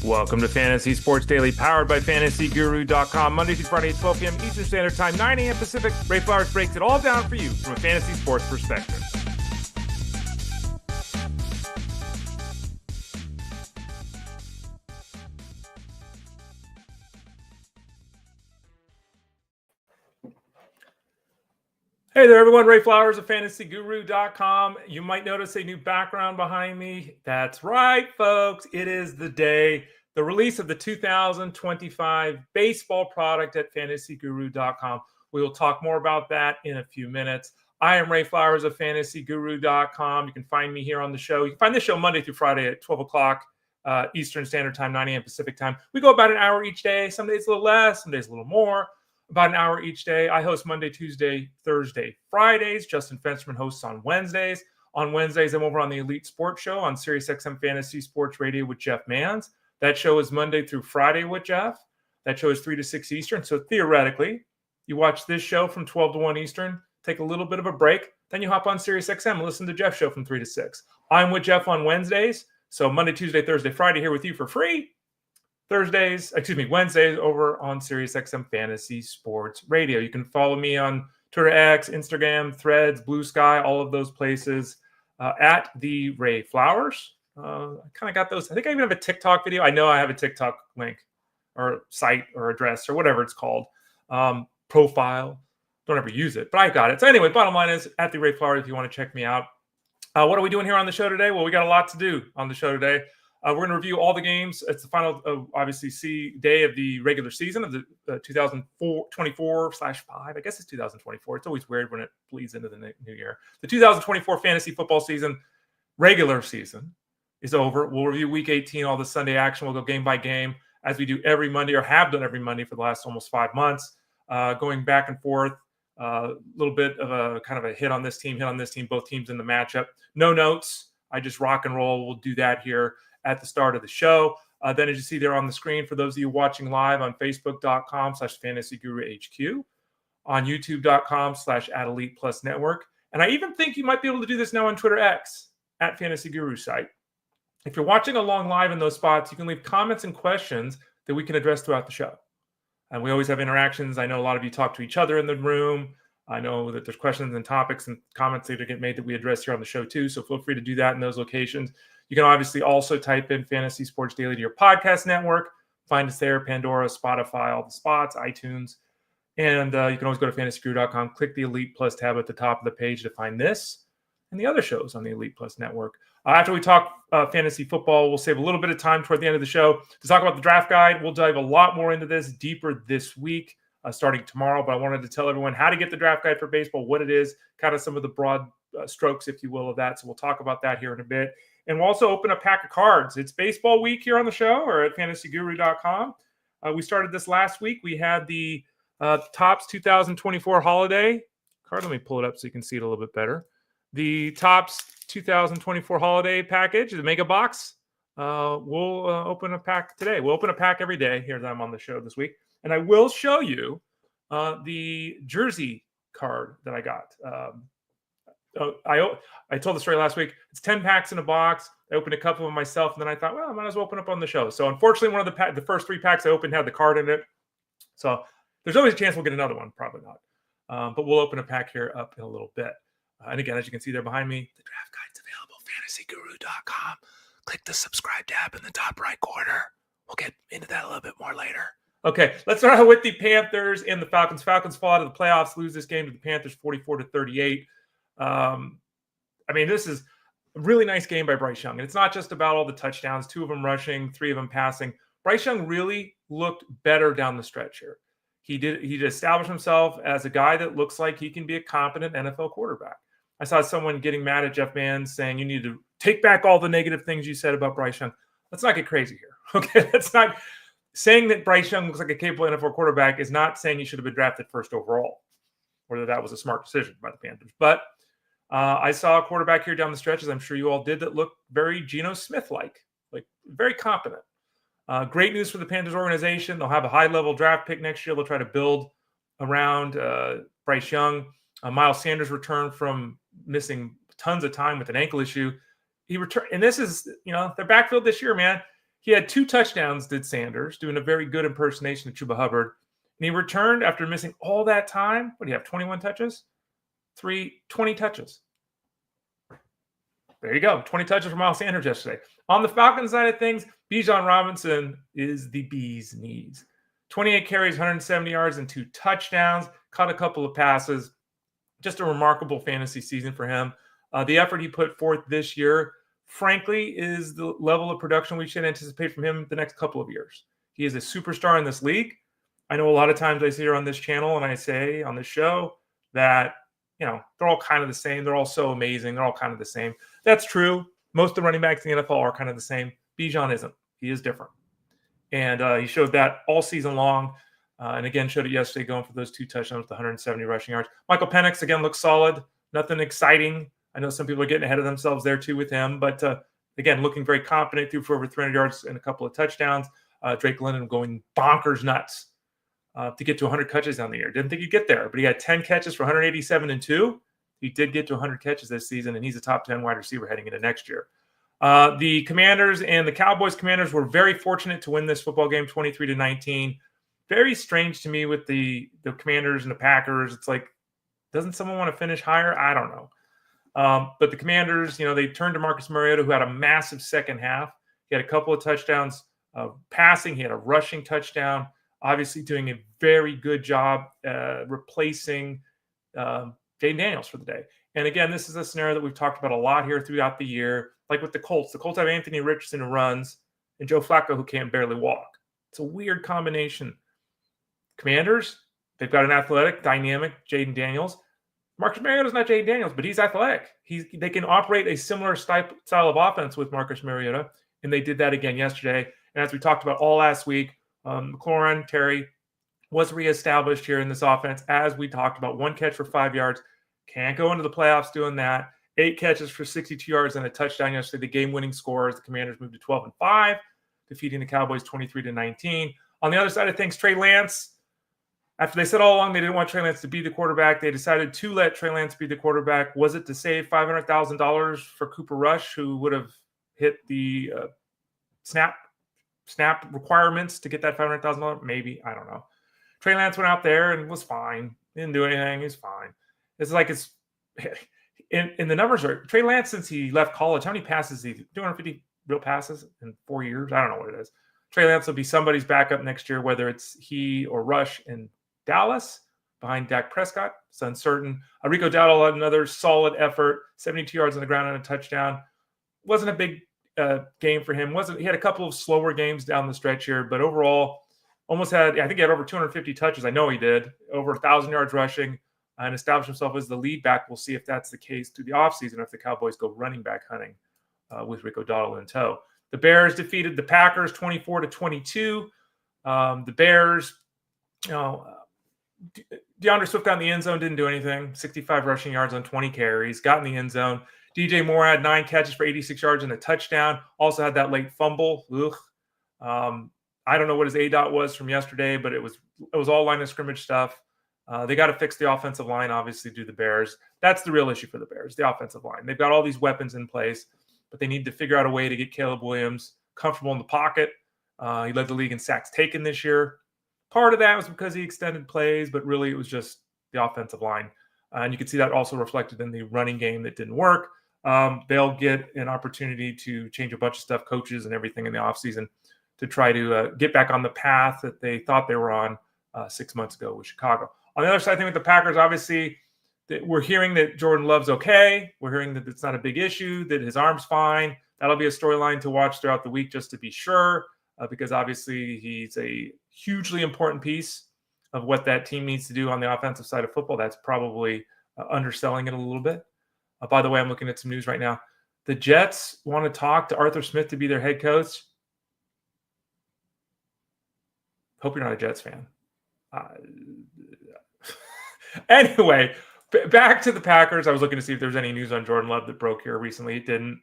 Welcome to Fantasy Sports Daily, powered by FantasyGuru.com. Monday through Friday at 12 p.m. Eastern Standard Time, 9 a.m. Pacific. Ray Flowers breaks it all down for you from a fantasy sports perspective. Hey there, everyone. Ray Flowers of FantasyGuru.com. You might notice a new background behind me. That's right, folks. It is the release of the 2025 baseball product at FantasyGuru.com. We will talk more about that in a few minutes. I am Ray Flowers of FantasyGuru.com. You can find me here on the show. You can find this show Monday through Friday at 12 o'clock Eastern Standard Time, 9 a.m. Pacific Time. We go about an hour each day. Some days a little less, some days a little more. About an hour each day. I host Monday, Tuesday, Thursday, Fridays. Justin Fensterman hosts on Wednesdays. On Wednesdays, I'm over on the Elite Sports Show on SiriusXM Fantasy Sports Radio with Jeff Manns. That show is Monday through Friday with Jeff. That show is 3 to 6 Eastern. So theoretically, you watch this show from 12 to 1 Eastern, take a little bit of a break, then you hop on SiriusXM and listen to Jeff's show from 3 to 6. I'm with Jeff on Wednesdays. So Monday, Tuesday, Thursday, Friday here with you for free. Wednesdays over on SiriusXM Fantasy Sports Radio. You can follow me on Twitter, X, Instagram, Threads, Blue Sky, all of those places at the Ray Flowers. I kind of got those. I think I even have a TikTok video. I know I have a TikTok link or site or address or whatever it's called. Profile. Don't ever use it, but I got it. So anyway, bottom line is at the Ray Flowers if you want to check me out. What are we doing here on the show today? Well, we got a lot to do on the show today. We're going to review all the games. It's the final, obviously, day of the regular season of the 2024/5. I guess it's 2024. It's always weird when it bleeds into the new year. The 2024 fantasy football season, regular season, is over. We'll review Week 18, all the Sunday action. We'll go game by game, as we do every Monday, or have done every Monday for the last almost 5 months, going back and forth. A little bit of a kind of a hit on this team, both teams in the matchup. No notes. I just rock and roll. We'll do that here at the start of the show. Then as you see there on the screen, for those of you watching live on Facebook.com/FantasyGuruHQ, on YouTube.com/@ElitePlusNetwork. And I even think you might be able to do this now on Twitter X, at Fantasy Guru site. If you're watching along live in those spots, you can leave comments and questions that we can address throughout the show. And we always have interactions. I know a lot of you talk to each other in the room. I know that there's questions and topics and comments that get made that we address here on the show too. So feel free to do that in those locations. You can obviously also type in Fantasy Sports Daily to your podcast network. Find us there, Pandora, Spotify, all the spots, iTunes. And you can always go to FantasyGuru.com, click the Elite Plus tab at the top of the page to find this and the other shows on the Elite Plus network. After we talk fantasy football, we'll save a little bit of time toward the end of the show to talk about the draft guide. We'll dive a lot more into this deeper this week, starting tomorrow. But I wanted to tell everyone how to get the draft guide for baseball, what it is, kind of some of the broad strokes, if you will, of that. So we'll talk about that here in a bit. And we'll also open a pack of cards. It's baseball week here on the show or at FantasyGuru.com. We started this last week. We had the Topps 2024 holiday card. Let me pull it up so you can see it a little bit better. The Topps 2024 holiday package, the mega box. We'll open a pack today. We'll open a pack every day here that I'm on the show this week. And I will show you the jersey card that I got. I told the story last week. It's 10 packs in a box. I opened a couple of them myself, and then I thought, well, I might as well open up on the show. So unfortunately, one of the first 3 packs I opened had the card in it. So there's always a chance we'll get another one. Probably not. But we'll open a pack here up in a little bit. And again, as you can see there behind me, the draft guide's available, FantasyGuru.com. Click the subscribe tab in the top right corner. We'll get into that a little bit more later. Okay, let's start out with the Panthers and the Falcons. Falcons fall out of the playoffs, lose this game to the Panthers 44-38. This is a really nice game by Bryce Young. And it's not just about all the touchdowns, 2 of them rushing, 3 of them passing. Bryce Young really looked better down the stretch here. He established himself as a guy that looks like he can be a competent NFL quarterback. I saw someone getting mad at Jeff Manns saying you need to take back all the negative things you said about Bryce Young. Let's not get crazy here. Okay, that's not saying that Bryce Young looks like a capable NFL quarterback is not saying he should have been drafted first overall, whether that was a smart decision by the Panthers. But I saw a quarterback here down the stretch, as I'm sure you all did, that looked very Geno Smith-like, like very competent. Great news for the Panthers organization. They'll have a high-level draft pick next year. They'll try to build around Bryce Young. Miles Sanders returned from missing tons of time with an ankle issue. He returned, and this is, their backfield this year, man. He had 2 touchdowns, did Sanders, doing a very good impersonation of Chuba Hubbard. And he returned after missing all that time. What do you have, 21 touches? 20 touches. There you go. 20 touches for Miles Sanders yesterday. On the Falcons side of things, Bijan Robinson is the bee's knees. 28 carries, 170 yards, and 2 touchdowns. Caught a couple of passes. Just a remarkable fantasy season for him. The effort he put forth this year, frankly, is the level of production we should anticipate from him the next couple of years. He is a superstar in this league. I know a lot of times I sit here on this channel and I say on this show that, they're all kind of the same. They're all so amazing. They're all kind of the same. That's true. Most of the running backs in the NFL are kind of the same. Bijan isn't. He is different. And he showed that all season long. And again, showed it yesterday going for those 2 touchdowns with 170 rushing yards. Michael Penix, again, looks solid. Nothing exciting. I know some people are getting ahead of themselves there too with him. But again, looking very confident, threw for over 300 yards and a couple of touchdowns. Drake London going bonkers nuts to get to 100 catches on the year. Didn't think he'd get there, but he had 10 catches for 187 and 2. He did get to 100 catches this season, and he's a top 10 wide receiver heading into next year. The Commanders and the Cowboys Commanders were very fortunate to win this football game 23-19. Very strange to me with the Commanders and the Packers. It's like, doesn't someone want to finish higher? I don't know. But the Commanders, they turned to Marcus Mariota, who had a massive second half. He had a couple of touchdowns passing. He had a rushing touchdown. Obviously doing a very good job replacing Jaden Daniels for the day. And again, this is a scenario that we've talked about a lot here throughout the year. Like with the Colts have Anthony Richardson who runs and Joe Flacco who can't barely walk. It's a weird combination. Commanders, they've got an athletic, dynamic Jaden Daniels. Marcus Mariota's not Jaden Daniels, but he's athletic. They can operate a similar style of offense with Marcus Mariota, and they did that again yesterday. And as we talked about all last week, McLaurin, Terry was reestablished here in this offense, as we talked about. 1 catch for 5 yards. Can't go into the playoffs doing that. 8 catches for 62 yards and a touchdown yesterday. The game-winning score as the Commanders moved to 12-5, defeating the Cowboys 23-19. On the other side of things, Trey Lance, after they said all along they didn't want Trey Lance to be the quarterback, they decided to let Trey Lance be the quarterback. Was it to save $500,000 for Cooper Rush, who would have hit the snap requirements to get that $500,000? Maybe. I don't know. Trey Lance went out there and was fine. Didn't do anything. He's fine. It's like in the numbers are Trey Lance, since he left college, how many passes? 250 real passes in 4 years? I don't know what it is. Trey Lance will be somebody's backup next year, whether it's he or Rush in Dallas behind Dak Prescott. It's uncertain. Rico Dowdle had another solid effort, 72 yards on the ground and a touchdown. Wasn't a big game for him. He had a couple of slower games down the stretch here, but overall almost had, I think he had over 250 touches. I know he did. Over 1,000 yards rushing and established himself as the lead back. We'll see if that's the case through the offseason, if the Cowboys go running back hunting with Rico Dowdle in tow. The Bears defeated the Packers 24-22. The Bears, DeAndre Swift got in the end zone, didn't do anything. 65 rushing yards on 20 carries, got in the end zone. DJ Moore had 9 catches for 86 yards and a touchdown. Also had that late fumble. I don't know what his ADOT was from yesterday, but it was all line of scrimmage stuff. They got to fix the offensive line, obviously, do the Bears. That's the real issue for the Bears, the offensive line. They've got all these weapons in place, but they need to figure out a way to get Caleb Williams comfortable in the pocket. He led the league in sacks taken this year. Part of that was because he extended plays, but really it was just the offensive line. And you can see that also reflected in the running game that didn't work. They'll get an opportunity to change a bunch of stuff, coaches and everything in the offseason, to try to get back on the path that they thought they were on 6 months ago with Chicago. On the other side, I think with the Packers, obviously, we're hearing that Jordan Love's okay. We're hearing that it's not a big issue, that his arm's fine. That'll be a storyline to watch throughout the week just to be sure, because obviously he's a hugely important piece of what that team needs to do on the offensive side of football. That's probably underselling it a little bit. By the way, I'm looking at some news right now. The Jets want to talk to Arthur Smith to be their head coach. Hope you're not a Jets fan. Anyway, back to the Packers. I was looking to see if there was any news on Jordan Love that broke here recently. It didn't.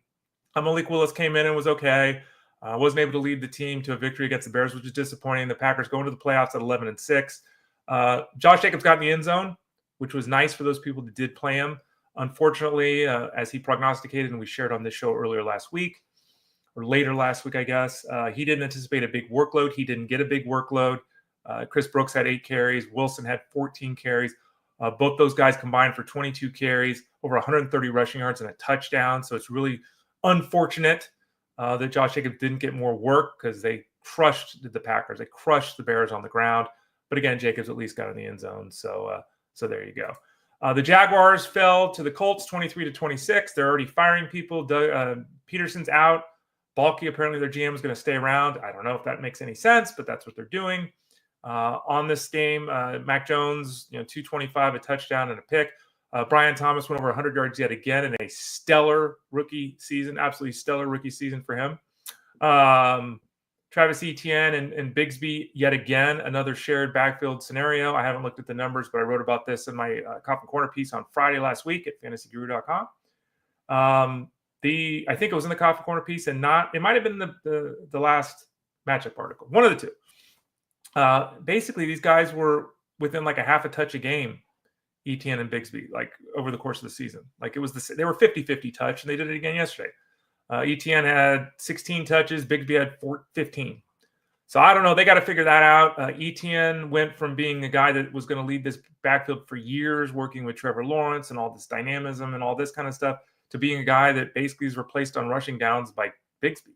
Malik Willis came in and was okay. Wasn't able to lead the team to a victory against the Bears, which is disappointing. The Packers going to the playoffs at 11-6. Josh Jacobs got in the end zone, which was nice for those people that did play him. Unfortunately, as he prognosticated and we shared on this show earlier last week, or later last week, I guess. He didn't anticipate a big workload. He didn't get a big workload. Chris Brooks had 8 carries. Wilson had 14 carries. Both those guys combined for 22 carries, over 130 rushing yards and a touchdown. So it's really unfortunate that Josh Jacobs didn't get more work because they crushed the Packers. They crushed the Bears on the ground. But again, Jacobs at least got in the end zone. So there you go. The Jaguars fell to the Colts 23-26. They're already firing people. Peterson's out. Balky, apparently their GM is going to stay around. I don't know if that makes any sense, but that's what they're doing. On this game, Mac Jones, 225, a touchdown and a pick. Brian Thomas went over 100 yards yet again in a stellar rookie season, absolutely stellar rookie season for him. Travis Etienne and Bigsby yet again, another shared backfield scenario. I haven't looked at the numbers, but I wrote about this in my Coffin Corner piece on Friday last week at fantasyguru.com. I think it was in the Coffin Corner piece and it might have been the last matchup article, one of the two. Basically, these guys were within like a half a touch a game, Etienne and Bigsby, like over the course of the season. Like they were 50-50 touch, and they did it again yesterday. Etienne had 16 touches, Bigsby had 15. So I don't know. They got to figure that out. Etienne went from being a guy that was going to lead this backfield for years, working with Trevor Lawrence and all this dynamism and all this kind of stuff, to being a guy that basically is replaced on rushing downs by Bigsby.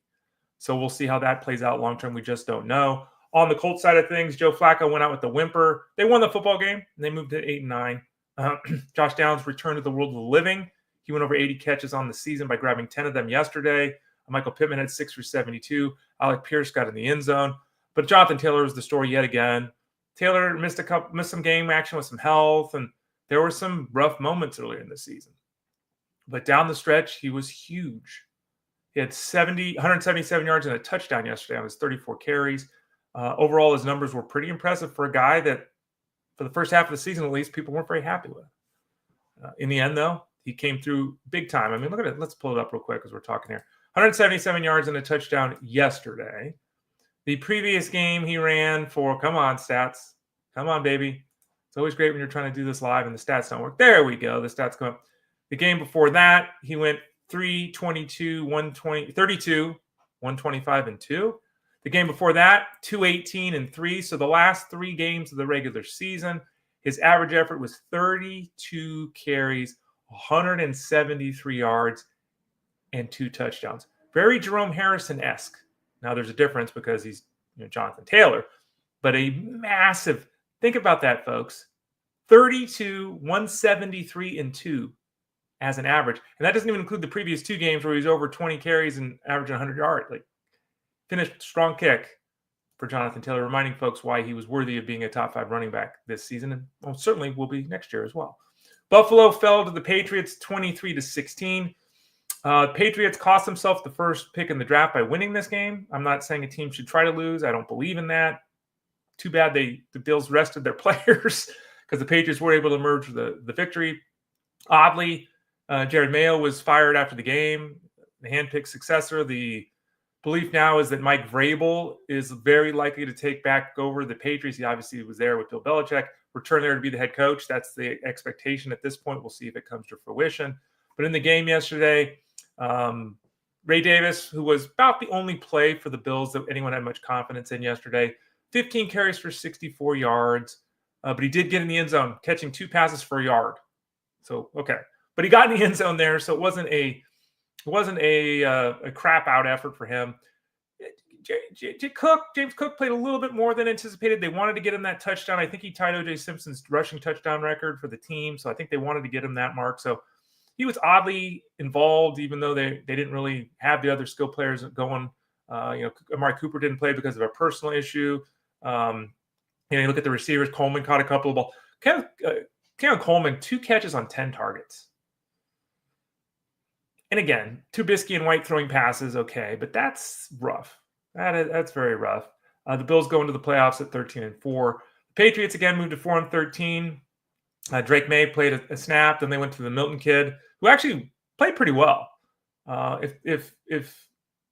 So we'll see how that plays out long term. We just don't know. On the Colts side of things, Joe Flacco went out with the whimper. They won the football game, and they moved to 8-9. Josh Downs returned to the world of the living. He went over 80 catches on the season by grabbing 10 of them yesterday. Michael Pittman had 6 for 72. Alec Pierce got in the end zone. But Jonathan Taylor was the story yet again. Taylor missed some game action with some health, and there were some rough moments earlier in the season. But down the stretch, he was huge. He had 177 yards and a touchdown yesterday on his 34 carries. Overall, his numbers were pretty impressive for a guy that, for the first half of the season at least, people weren't very happy with. In the end, though, he came through big time. I mean, look at it. Let's pull it up real quick as we're talking here. 177 yards and a touchdown yesterday. The previous game he ran for, come on, stats. Come on, baby. It's always great when you're trying to do this live and the stats don't work. There we go. The stats come up. The game before that, he went 322, 120, 32, 125, and 2. The game before that, 218 and 3. So the last 3 games of the regular season, his average effort was 32 carries, 173 yards, and 2 touchdowns. Very Jerome Harrison-esque. Now there's a difference because he's Jonathan Taylor, but a massive, think about that, folks. 32, 173, and 2 as an average. And that doesn't even include the previous 2 games where he was over 20 carries and averaging 100 yards. Like, finished strong kick for Jonathan Taylor, reminding folks why he was worthy of being a top 5 running back this season, and certainly will be next year as well. Buffalo fell to the Patriots 23-16. Patriots cost themselves the first pick in the draft by winning this game. I'm not saying a team should try to lose. I don't believe in that. Too bad the Bills rested their players because the Patriots were able to emerge with the victory. Oddly, Jared Mayo was fired after the game, the handpicked successor. The belief now is that Mike Vrabel is very likely to take back over the Patriots. He obviously was there with Bill Belichick, return there to be the head coach. That's the expectation at this point. We'll see if it comes to fruition. But in the game yesterday, Ray Davis, who was about the only play for the Bills that anyone had much confidence in yesterday, 15 carries for 64 yards, but he did get in the end zone, catching 2 passes for a yard. So, okay. But he got in the end zone there, so it wasn't a crap out effort for him. James Cook played a little bit more than anticipated. They wanted to get him that touchdown. I think he tied O.J. Simpson's rushing touchdown record for the team, so I think they wanted to get him that mark. So he was oddly involved, even though they didn't really have the other skill players going. Amari Cooper didn't play because of a personal issue. You look at the receivers. Coleman caught a couple of balls. Kevin Coleman, 2 catches on 10 targets. And again, Trubisky and White throwing passes, okay, but that's rough. That's very rough. The Bills go into the playoffs at 13-4. The Patriots again moved to 4-13. Drake May played a snap, then they went to the Milton kid, who actually played pretty well. If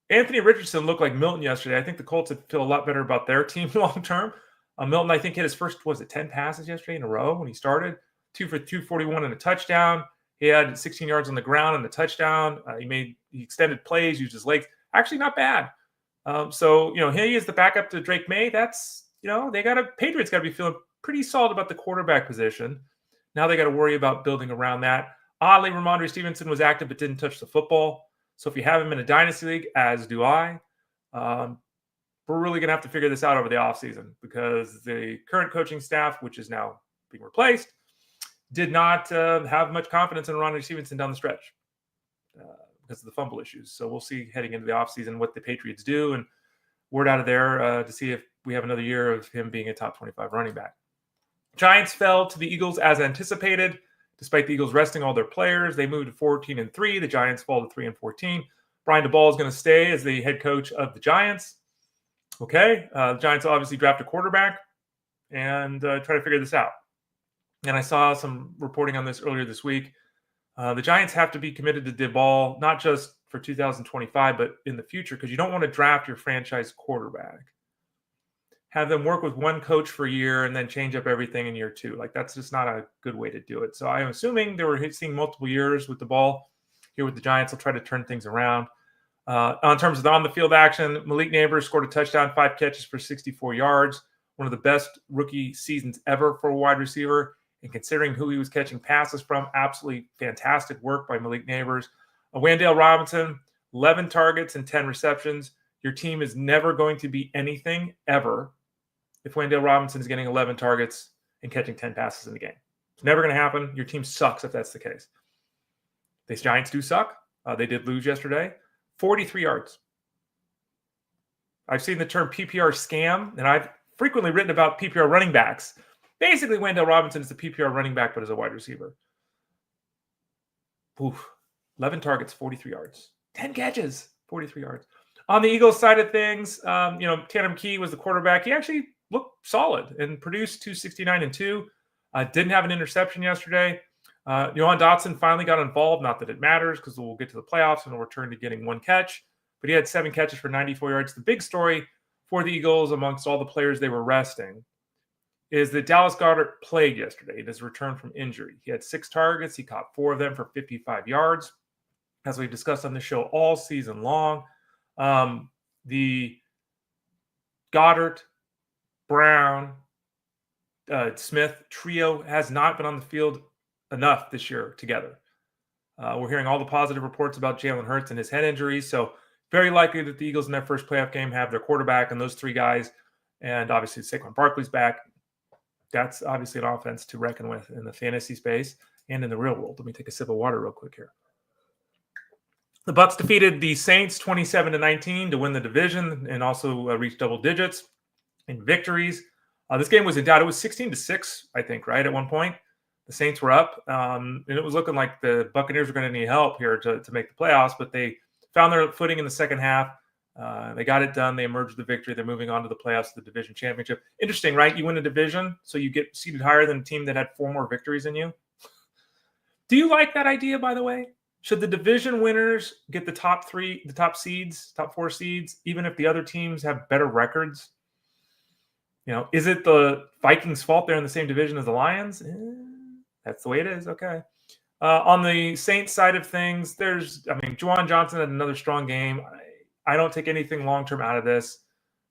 Anthony Richardson looked like Milton yesterday, I think the Colts would feel a lot better about their team long term. Milton, I think, hit his first 10 passes yesterday in a row when he started. 2 for 241 and a touchdown. He had 16 yards on the ground and a touchdown. He extended plays, used his legs. actually not bad. So, he is the backup to Drake May. That's, Patriots got to be feeling pretty solid about the quarterback position. Now they got to worry about building around that. Oddly, Ramondre Stevenson was active but didn't touch the football. So if you have him in a dynasty league, as do I, we're really going to have to figure this out over the offseason because the current coaching staff, which is now being replaced, did not have much confidence in Ramondre Stevenson down the stretch because of the fumble issues. So we'll see heading into the offseason what the Patriots do, and word out of there to see if we have another year of him being a top 25 running back. Giants fell to the Eagles as anticipated. Despite the Eagles resting all their players, they moved to 14-3. The Giants fall to 3-14. Brian DeBall is going to stay as the head coach of the Giants. Okay, the Giants obviously draft a quarterback and try to figure this out. And I saw some reporting on this earlier this week. The Giants have to be committed to DeBall, not just for 2025, but in the future, because you don't want to draft your franchise quarterback. Have them work with one coach for a year and then change up everything in year two. Like, that's just not a good way to do it. So I'm assuming they were seeing multiple years with the ball here with the Giants. They'll try to turn things around. On terms of the on-the-field action, Malik Neighbors scored a touchdown, 5 catches for 64 yards. One of the best rookie seasons ever for a wide receiver. And considering who he was catching passes from, absolutely fantastic work by Malik Neighbors. Wandale Robinson, 11 targets and 10 receptions. Your team is never going to be anything ever if Wandale Robinson is getting 11 targets and catching 10 passes in the game. It's never going to happen. Your team sucks if that's the case. These Giants do suck. They did lose yesterday. 43 yards. I've seen the term PPR scam, and I've frequently written about PPR running backs. Basically, Wandale Robinson is the PPR running back, but as a wide receiver. Oof. 11 targets, 43 yards. 10 catches, 43 yards. On the Eagles side of things, Tanner Key was the quarterback. He actually looked solid and produced 269 and 2. Didn't have an interception yesterday. Johan Dotson finally got involved. Not that it matters because we'll get to the playoffs and he'll return to getting 1 catch. But he had 7 catches for 94 yards. The big story for the Eagles amongst all the players they were resting is that Dallas Goedert played yesterday in his return from injury. He had 6 targets. He caught 4 of them for 55 yards. As we've discussed on the show all season long, the Goedert, Brown, Smith trio has not been on the field enough this year together. We're hearing all the positive reports about Jalen Hurts and his head injuries, so very likely that the Eagles in their first playoff game have their quarterback and those 3 guys, and obviously Saquon Barkley's back. That's obviously an offense to reckon with in the fantasy space and in the real world. Let me take a sip of water real quick here. The Bucs defeated the Saints 27-19 to win the division and also reach double digits in victories. This game was in doubt. It was 16-6, I think, right? At one point, the Saints were up, and it was looking like the Buccaneers were going to need help here to make the playoffs, but they found their footing in the second half. They got it done. They emerged with the victory. They're moving on to the playoffs, the division championship. Interesting, right? You win a division, so you get seeded higher than a team that had 4 more victories than you. Do you like that idea, by the way? Should the division winners get the top 4 seeds, even if the other teams have better records? Is it the Vikings' fault they're in the same division as the Lions? That's the way it is. Okay. On the Saints side of things, Juwan Johnson had another strong game. I don't take anything long-term out of this.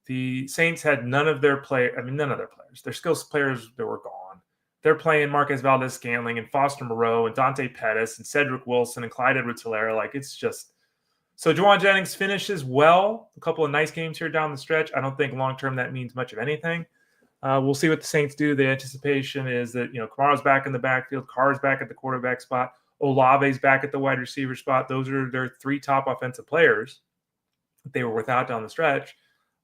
The Saints had none of their players. Their skills players, they were gone. They're playing Marquez Valdez-Scantling and Foster Moreau and Dante Pettis and Cedric Wilson and Clyde Edwards-Helaire. Like, it's just – so Juwan Jennings finishes well. A couple of nice games here down the stretch. I don't think long-term that means much of anything. We'll see what the Saints do. The anticipation is that, Kamara's back in the backfield. Carr's back at the quarterback spot. Olave's back at the wide receiver spot. Those are their 3 top offensive players that they were without down the stretch.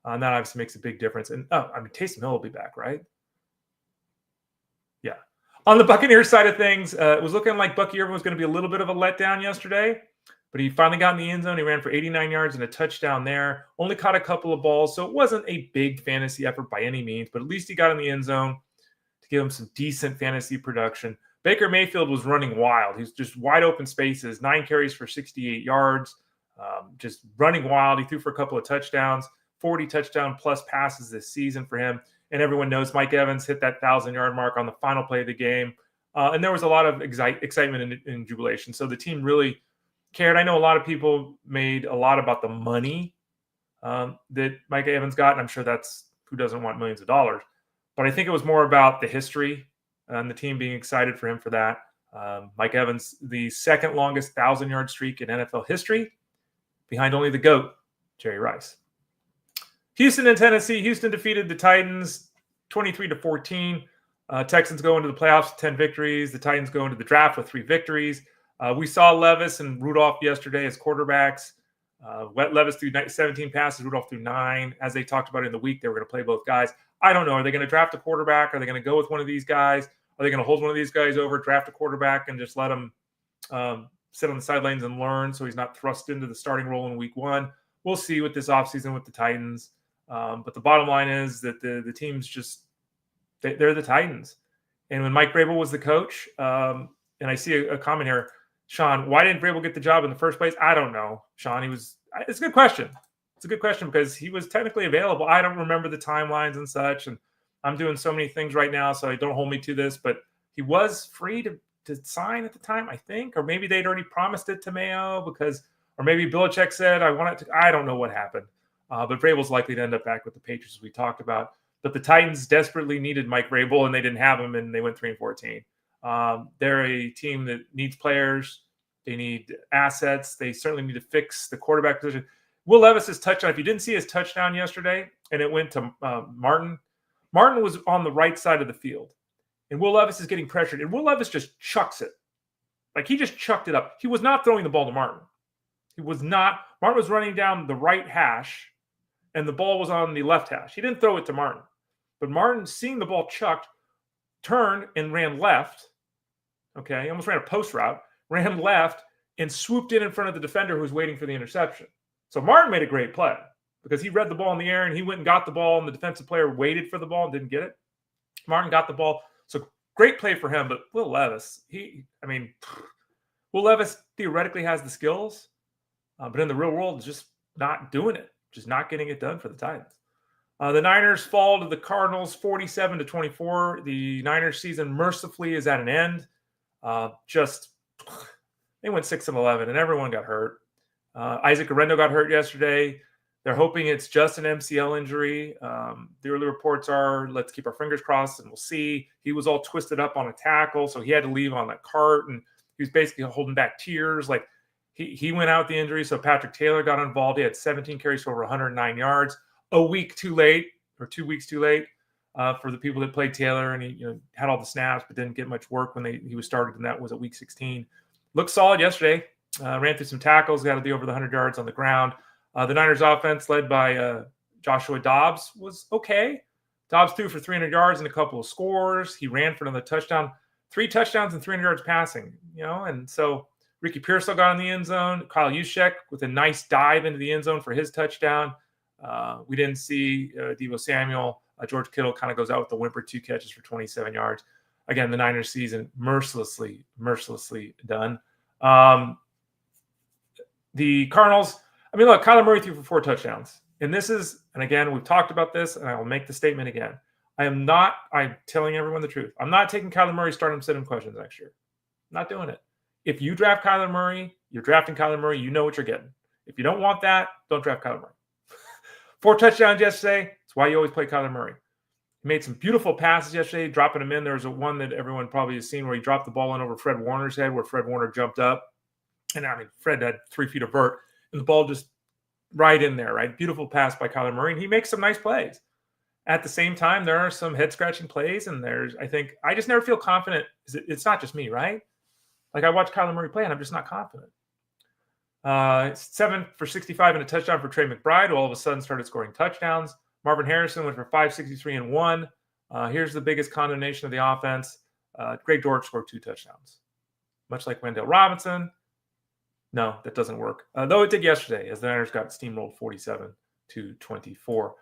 And that obviously makes a big difference. And, Taysom Hill will be back, right? Yeah. On the Buccaneers side of things, it was looking like Bucky Irvin was going to be a little bit of a letdown yesterday, but he finally got in the end zone. He ran for 89 yards and a touchdown there. Only caught a couple of balls, so it wasn't a big fantasy effort by any means, but at least he got in the end zone to give him some decent fantasy production. Baker Mayfield was running wild. He's just wide open spaces, 9 carries for 68 yards, just running wild. He threw for a couple of touchdowns, 40 touchdown-plus passes this season for him. And everyone knows Mike Evans hit that 1,000-yard mark on the final play of the game. And there was a lot of excitement and jubilation. So the team really cared. I know a lot of people made a lot about the money that Mike Evans got, and I'm sure that's who doesn't want millions of dollars. But I think it was more about the history and the team being excited for him for that. Mike Evans, the second longest 1,000-yard streak in NFL history, behind only the GOAT, Jerry Rice. Houston and Tennessee. Houston defeated the Titans 23-14. Texans go into the playoffs with 10 victories. The Titans go into the draft with 3 victories. We saw Levis and Rudolph yesterday as quarterbacks. Levis threw 17 passes, Rudolph threw 9. As they talked about in the week, they were going to play both guys. I don't know. Are they going to draft a quarterback? Are they going to go with one of these guys? Are they going to hold one of these guys over, draft a quarterback, and just let him sit on the sidelines and learn so he's not thrust into the starting role in week 1? We'll see with this offseason with the Titans. But the bottom line is that the team's just they're the Titans. And when Mike Vrabel was the coach, and I see a comment here, Sean, why didn't Vrabel get the job in the first place? I don't know, Sean. It's a good question. It's a good question because he was technically available. I don't remember the timelines and such, and I'm doing so many things right now, so don't hold me to this. But he was free to sign at the time, I think, or maybe they'd already promised it to Mayo or maybe Belichick said, I want it to. I don't know what happened. But Vrabel's likely to end up back with the Patriots, as we talked about. But the Titans desperately needed Mike Vrabel, and they didn't have him, and they went 3-14. They're a team that needs players. They need assets. They certainly need to fix the quarterback position. Will Levis's touchdown, if you didn't see his touchdown yesterday, and it went to Martin was on the right side of the field, and Will Levis is getting pressured, and Will Levis just chucks it. Like, he just chucked it up. He was not throwing the ball to Martin. He was not. Martin was running down the right hash, and the ball was on the left hash. He didn't throw it to Martin. But Martin, seeing the ball chucked, turned and ran left. Okay, almost ran a post route, ran left, and swooped in front of the defender who was waiting for the interception. So Martin made a great play because he read the ball in the air, and he went and got the ball, and the defensive player waited for the ball and didn't get it. Martin got the ball. So great play for him. But Will Levis, Will Levis theoretically has the skills, but in the real world, just not doing it, just not getting it done for the Titans. The Niners fall to the Cardinals 47-24. The Niners season mercifully is at an end. They went 6-11, and everyone got hurt. Isaac Arendo got hurt yesterday. They're hoping it's just an MCL injury. The early reports are, let's keep our fingers crossed, and we'll see. He was all twisted up on a tackle, so he had to leave on that cart, and he was basically holding back tears. Like, he went out with the injury, so Patrick Taylor got involved. He had 17 carries for over 109 yards. A week too late, or 2 weeks too late for the people that played Taylor, and he had all the snaps but didn't get much work when he was started, and that was at week 16. Looked solid yesterday. Ran through some tackles, got to be over the 100 yards on the ground. The Niners offense, led by Joshua Dobbs, was okay. Dobbs threw for 300 yards and a couple of scores. He ran for another touchdown. 3 touchdowns and 300 yards passing, and so Ricky Pearsall got in the end zone. Kyle Juszczyk with a nice dive into the end zone for his touchdown. We didn't see Deebo Samuel. George Kittle kind of goes out with the whimper, 2 catches for 27 yards. Again, the Niners season mercilessly done. The Cardinals, look, Kyler Murray threw for 4 touchdowns. And again, we've talked about this, and I will make the statement again. I'm telling everyone the truth. I'm not taking Kyler Murray, start him, sit him questions next year. I'm not doing it. If you draft Kyler Murray, you're drafting Kyler Murray, you know what you're getting. If you don't want that, don't draft Kyler Murray. 4 touchdowns yesterday. That's why you always play Kyler Murray. He made some beautiful passes yesterday, dropping them in. There was one that everyone probably has seen where he dropped the ball in over Fred Warner's head, where Fred Warner jumped up. And Fred had 3 feet of vert, and the ball just right in there, right? Beautiful pass by Kyler Murray, and he makes some nice plays. At the same time, there are some head-scratching plays, and I just never feel confident. It's not just me, right? Like, I watch Kyler Murray play, and I'm just not confident. 7 for 65 and a touchdown for Trey McBride, who all of a sudden started scoring touchdowns. Marvin Harrison went for 563 and 1. Here's the biggest condemnation of the offense. Greg Dortch scored 2 touchdowns. Much like Wendell Robinson. No, that doesn't work. Though it did yesterday, as the Niners got steamrolled 47-24.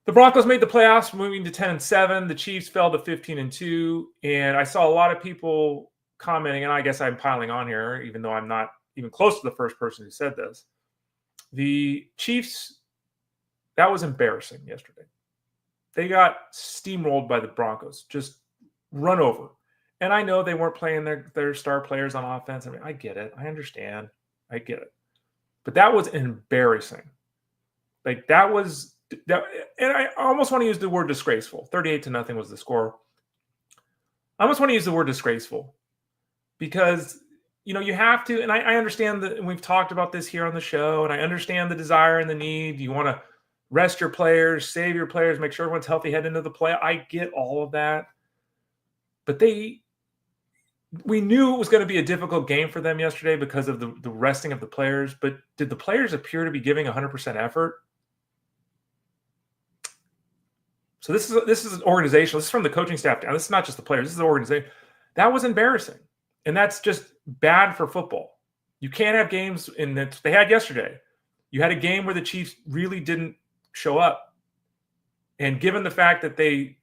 The Broncos made the playoffs, moving to 10-7. The Chiefs fell to 15-2. And I saw a lot of people commenting, and I guess I'm piling on here, even though I'm not even close to the first person who said this. The Chiefs, that was embarrassing yesterday. They got steamrolled by the Broncos, just run over. And I know they weren't playing their star players on offense. I get it. I understand. I get it. But that was embarrassing. Like that was that, and I almost want to use the word disgraceful. 38-0 was the score. I almost want to use the word disgraceful because you have to, and I understand that, and we've talked about this here on the show, and I understand the desire and the need. You want to rest your players, save your players, make sure everyone's healthy heading into the play. I get all of that. But we knew it was going to be a difficult game for them yesterday because of the resting of the players. But did the players appear to be giving 100% effort? So this is organizational. This is from the coaching staff down. This is not just the players. This is the organization. That was embarrassing. And that's just bad for football. You can't have games in that they had yesterday. You had a game where the Chiefs really didn't show up. And given the fact that they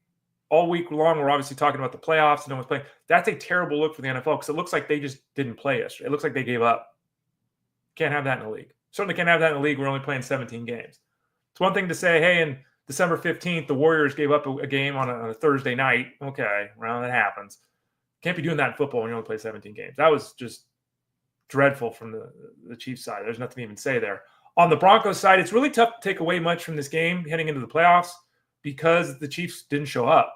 all week long we're obviously talking about the playoffs and no one's playing, that's a terrible look for the NFL because it looks like they just didn't play yesterday. It looks like they gave up. Can't have that in the league. Certainly can't have that in the league. We're only playing 17 games. It's one thing to say, hey, in December 15th, the Warriors gave up a game on a Thursday night. Okay, well, that happens. Can't be doing that in football when you only play 17 games. That was just dreadful from the Chiefs side. There's nothing to even say there. On the Broncos side, it's really tough to take away much from this game heading into the playoffs because the Chiefs didn't show up.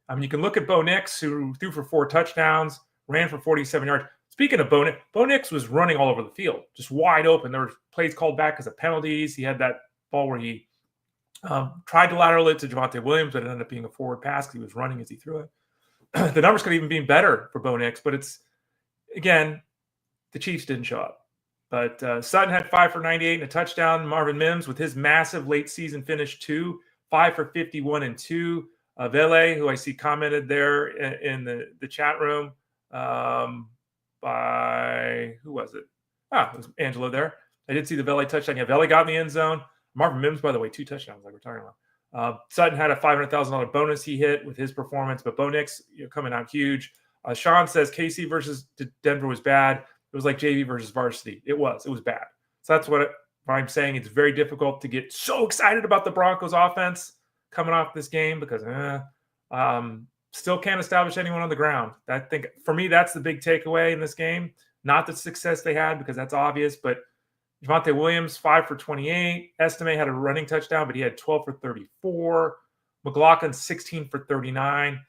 I mean, you can look at Bo Nix, who threw for 4 touchdowns, ran for 47 yards. Speaking of Bo Nix was running all over the field, just wide open. There were plays called back because of penalties. He had that ball where he tried to lateral it to Javonte Williams, but it ended up being a forward pass because he was running as he threw it. The numbers could even be better for Bo Nix, but it's, again, the Chiefs didn't show up. But Sutton had 5 for 98 and a touchdown. Marvin Mims with his massive late season finish 5 for 51 and 2. Vele, who I see commented there in the chat room by, who was it? It was Angelo there. I did see the Vele touchdown. Yeah, Vele got in the end zone. Marvin Mims, by the way, 2 touchdowns like we're talking about. Sutton had a $500,000 bonus he hit with his performance, but Bo Nix coming out huge. Sean says KC versus Denver was bad. It was like JV versus varsity. It was bad. So that's what I'm saying. It's very difficult to get so excited about the Broncos offense coming off this game because still can't establish anyone on the ground. I think for me, that's the big takeaway in this game. Not the success they had because that's obvious, but Javonte Williams, 5 for 28. Estime had a running touchdown, but he had 12 for 34. McLaughlin, 16 for 39.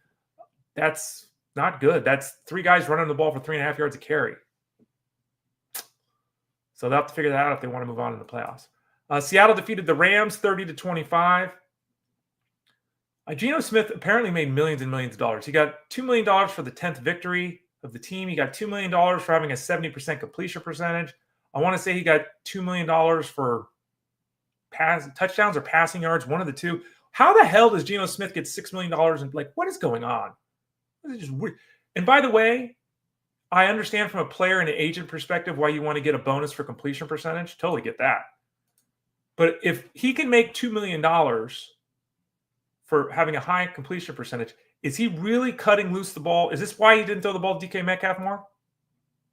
That's not good. That's 3 guys running the ball for 3.5 yards a carry. So they'll have to figure that out if they want to move on in the playoffs. Seattle defeated the Rams 30-25. Geno Smith apparently made millions and millions of dollars. He got $2 million for the 10th victory of the team. He got $2 million for having a 70% completion percentage. I want to say he got $2 million for touchdowns or passing yards, one of the two. How the hell does Geno Smith get $6 million? And what is going on? This is just weird. And by the way, I understand from a player and an agent perspective why you want to get a bonus for completion percentage. Totally get that. But if he can make $2 million for having a high completion percentage, is he really cutting loose the ball? Is this why he didn't throw the ball to DK Metcalf more?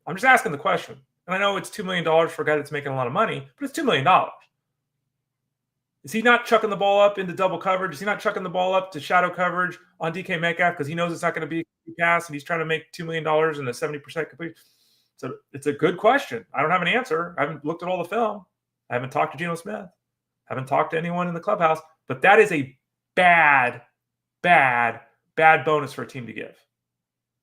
I'm just asking the question. And I know it's $2 million for a guy that's making a lot of money, but it's $2 million. Is he not chucking the ball up into double coverage? Is he not chucking the ball up to shadow coverage on DK Metcalf because he knows it's not going to be a pass and he's trying to make $2 million and a 70% complete? So it's a good question. I don't have an answer. I haven't looked at all the film. I haven't talked to Geno Smith. I haven't talked to anyone in the clubhouse. But that is a bad bonus for a team to give.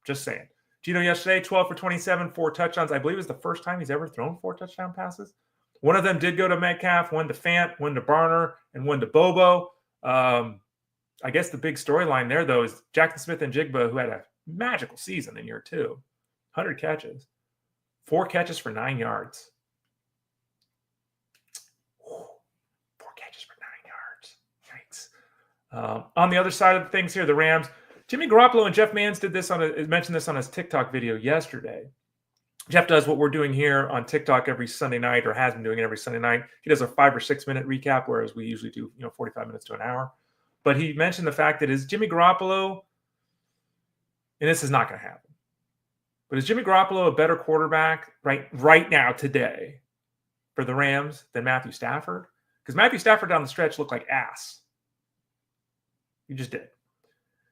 Just saying. Geno yesterday, 12 for 27, 4 touchdowns. I believe it's the first time he's ever thrown 4 touchdown passes. One of them did go to Metcalf, one to Fant, one to Barner, and one to Bobo. I guess the big storyline there, though, is Jackson Smith-Njigba, who had a magical season in year 2. 100 catches. 4 catches for 9 yards. 4 catches for 9 yards. Yikes. On the other side of things here, the Rams, Jimmy Garoppolo and Jeff Mans mentioned this on his TikTok video yesterday. Jeff does what we're doing here on TikTok every Sunday night, or has been doing it every Sunday night. He does a 5 or 6 minute recap, whereas we usually do 45 minutes to an hour. But he mentioned the fact that is Jimmy Garoppolo, and this is not going to happen, but is Jimmy Garoppolo a better quarterback right now today for the Rams than Matthew Stafford? Because Matthew Stafford down the stretch looked like ass. He just did.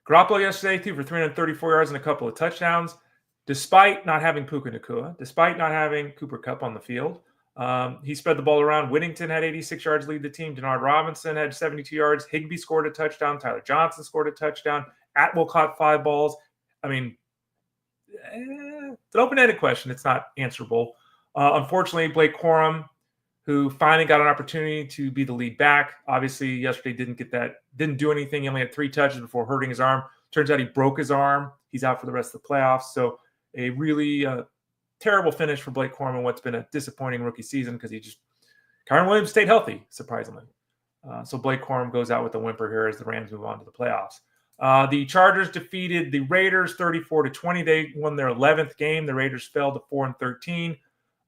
Garoppolo yesterday threw for 334 yards and a couple of touchdowns. despite not having Puka Nacua, despite not having Cooper Kupp on the field. He spread the ball around. Whittington had 86 yards, lead the team. Denard Robinson had 72 yards. Higbee scored a touchdown. Tyler Johnson scored a touchdown. Atwell caught 5 balls. I mean, it's an open-ended question. It's not answerable. Unfortunately, Blake Corum, who finally got an opportunity to be the lead back, obviously yesterday didn't do anything. He only had 3 touches before hurting his arm. Turns out he broke his arm. He's out for the rest of the playoffs. So a really terrible finish for Blake Corum in what's been a disappointing rookie season because Kyren Williams stayed healthy, surprisingly. So Blake Corum goes out with a whimper here as the Rams move on to the playoffs. The Chargers defeated the Raiders 34-20. They won their 11th game. The Raiders fell to 4-13.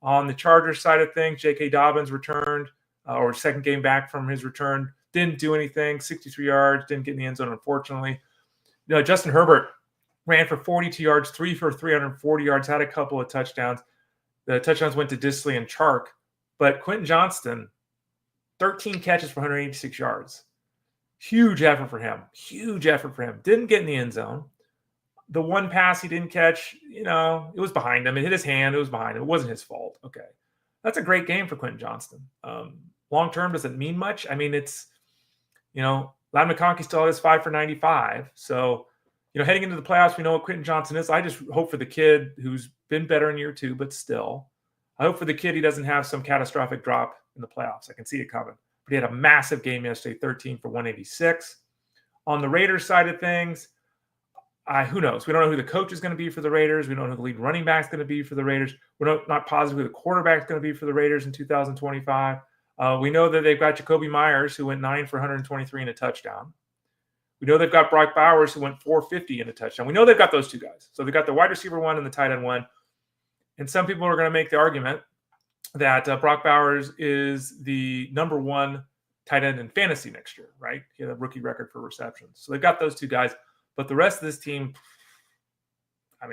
On the Chargers side of things, J.K. Dobbins returned, or second game back from his return. Didn't do anything, 63 yards, didn't get in the end zone, unfortunately. Justin Herbert ran for 42 yards, 3 for 340 yards, had a couple of touchdowns. The touchdowns went to Disley and Chark. But Quentin Johnston, 13 catches for 186 yards. Huge effort for him. Huge effort for him. Didn't get in the end zone. The one pass he didn't catch, it was behind him. It hit his hand. It was behind him. It wasn't his fault. Okay. That's a great game for Quentin Johnston. Long term, does it mean much? I mean, it's, Ladd McConkey still has 5 for 95. So, heading into the playoffs, we know what Quentin Johnston is. I just hope for the kid who's been better in year 2, but still. I hope for the kid he doesn't have some catastrophic drop in the playoffs. I can see it coming. But he had a massive game yesterday, 13 for 186. On the Raiders side of things, who knows? We don't know who the coach is going to be for the Raiders. We don't know who the lead running back is going to be for the Raiders. We're not positive who the quarterback is going to be for the Raiders in 2025. We know that they've got Jacoby Myers, who went 9 for 123 and a touchdown. We know they've got Brock Bowers, who went 450 and a touchdown. We know they've got those 2 guys. So they've got the wide receiver 1 and the tight end 1. And some people are going to make the argument that Brock Bowers is the number 1 tight end in fantasy next year, right? He had a rookie record for receptions. So they've got those 2 guys. But the rest of this team, and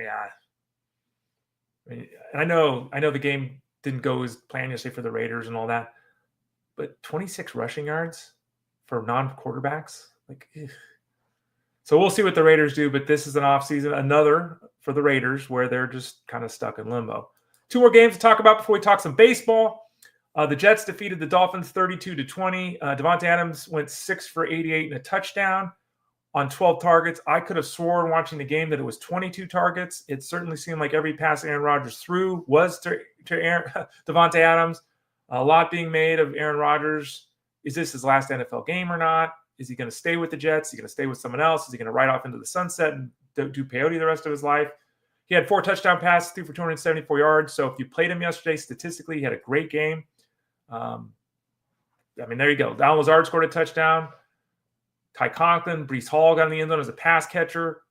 I know the game didn't go as planned yesterday for the Raiders and all that, but 26 rushing yards for non-quarterbacks, So we'll see what the Raiders do, but this is an offseason, another for the Raiders where they're just kind of stuck in limbo. 2 more games to talk about before we talk some baseball. The Jets defeated the Dolphins 32-20. Devontae Adams went 6 for 88 and a touchdown on 12 targets. I could have sworn watching the game that it was 22 targets. It certainly seemed like every pass Aaron Rodgers threw was to Devontae Adams. A lot being made of Aaron Rodgers. Is this his last NFL game or not? Is he going to stay with the Jets? Is he going to stay with someone else? Is he going to ride off into the sunset and do peyote the rest of his life? He had 4 touchdown passes, 3 for 274 yards. So if you played him yesterday, statistically, he had a great game. There you go. Allen Lazard scored a touchdown. Ty Conklin, Breece Hall got in the end zone as a pass catcher.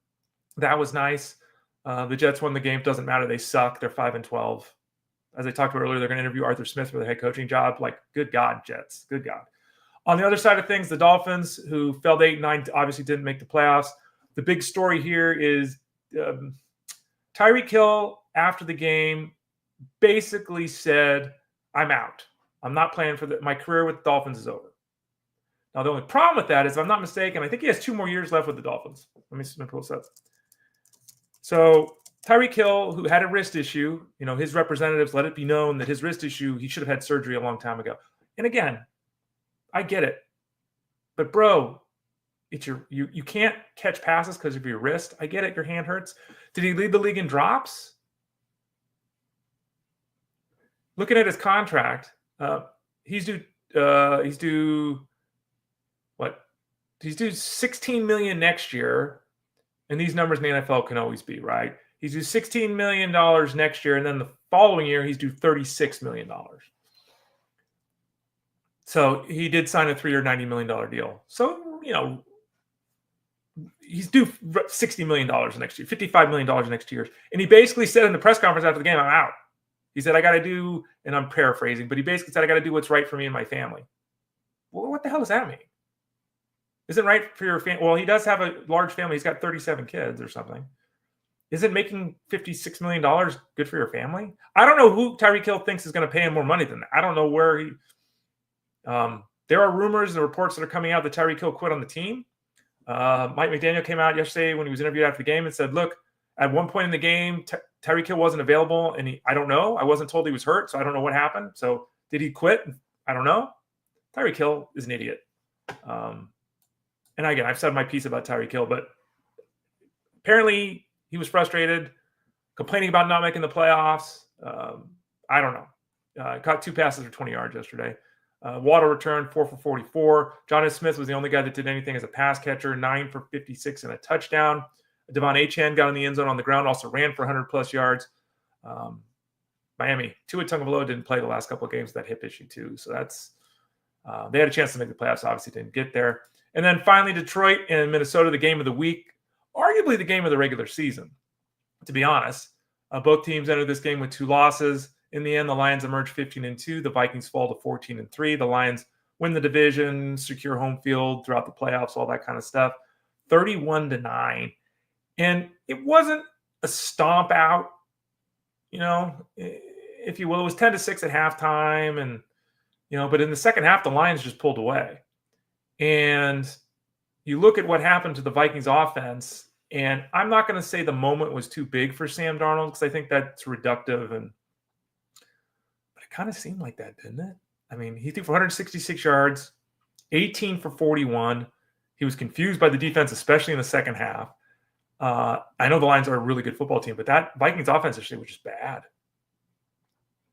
That was nice. The Jets won the game. Doesn't matter. They suck. They're 5-12. As I talked about earlier, they're going to interview Arthur Smith for the head coaching job. Good God, Jets. Good God. On the other side of things, the Dolphins, who fell to 8-9, obviously didn't make the playoffs. The big story here is Tyreek Hill, after the game, basically said, I'm out. I'm not playing for my career with the Dolphins is over. Now, the only problem with that is, if I'm not mistaken, I think he has 2 more years left with the Dolphins. Let me pull this up. So Tyreek Hill, who had a wrist issue, his representatives let it be known that his wrist issue, he should have had surgery a long time ago. And again, I get it. But, bro, it's you can't catch passes because of your wrist. I get it. Your hand hurts. Did he lead the league in drops? Looking at his contract, he's due $16 million next year, and these numbers in the NFL can always be right. He's due $16 million next year, and then the following year he's due $36 million. So he did sign a 3-year, $90 million deal. So he's due $60 million next year, $55 million next year, and he basically said in the press conference after the game, "I'm out." He said, "I got to do," and I'm paraphrasing, but he basically said, "I got to do what's right for me and my family." Well, what the hell does that mean? Isn't right for your family? Well, he does have a large family. He's got 37 kids or something. Isn't making $56 million good for your family? I don't know who Tyreek Hill thinks is going to pay him more money than that. I don't know where he there are rumors and reports that are coming out that Tyreek Hill quit on the team. Mike McDaniel came out yesterday when he was interviewed after the game and said, look, At one point in the game, Tyreek Hill wasn't available, and I don't know. I wasn't told he was hurt, so I don't know what happened. So did he quit? I don't know. Tyreek Hill is an idiot. And again, I've said my piece about Tyreek Hill, but apparently he was frustrated, complaining about not making the playoffs. I don't know. Caught 2 passes for 20 yards yesterday. Waddle returned 4 for 44. Jonnu Smith was the only guy that did anything as a pass catcher, 9 for 56 and a touchdown. Wk.18 got in the end zone on the ground, also ran for 100-plus yards. Miami, Tua Tagovailoa didn't play the last couple of games with that hip issue too. So that's they had a chance to make the playoffs, obviously didn't get there. And then finally, Detroit and Minnesota, the game of the week, arguably the game of the regular season, to be honest. Both teams entered this game with 2 losses. In the end, the Lions emerged 15-2. The Vikings fall to 14-3. The Lions win the division, secure home field throughout the playoffs, all that kind of stuff. 31-9. And it wasn't a stomp out, if you will. It was 10-6 at halftime. And, but in the second half, the Lions just pulled away. And you look at what happened to the Vikings offense, and I'm not going to say the moment was too big for Sam Darnold because I think that's reductive, but it kind of seemed like that, didn't it? I mean, he threw for 166 yards, 18 for 41. He was confused by the defense, especially in the second half. I know the Lions are a really good football team, but that Vikings offense actually was just bad.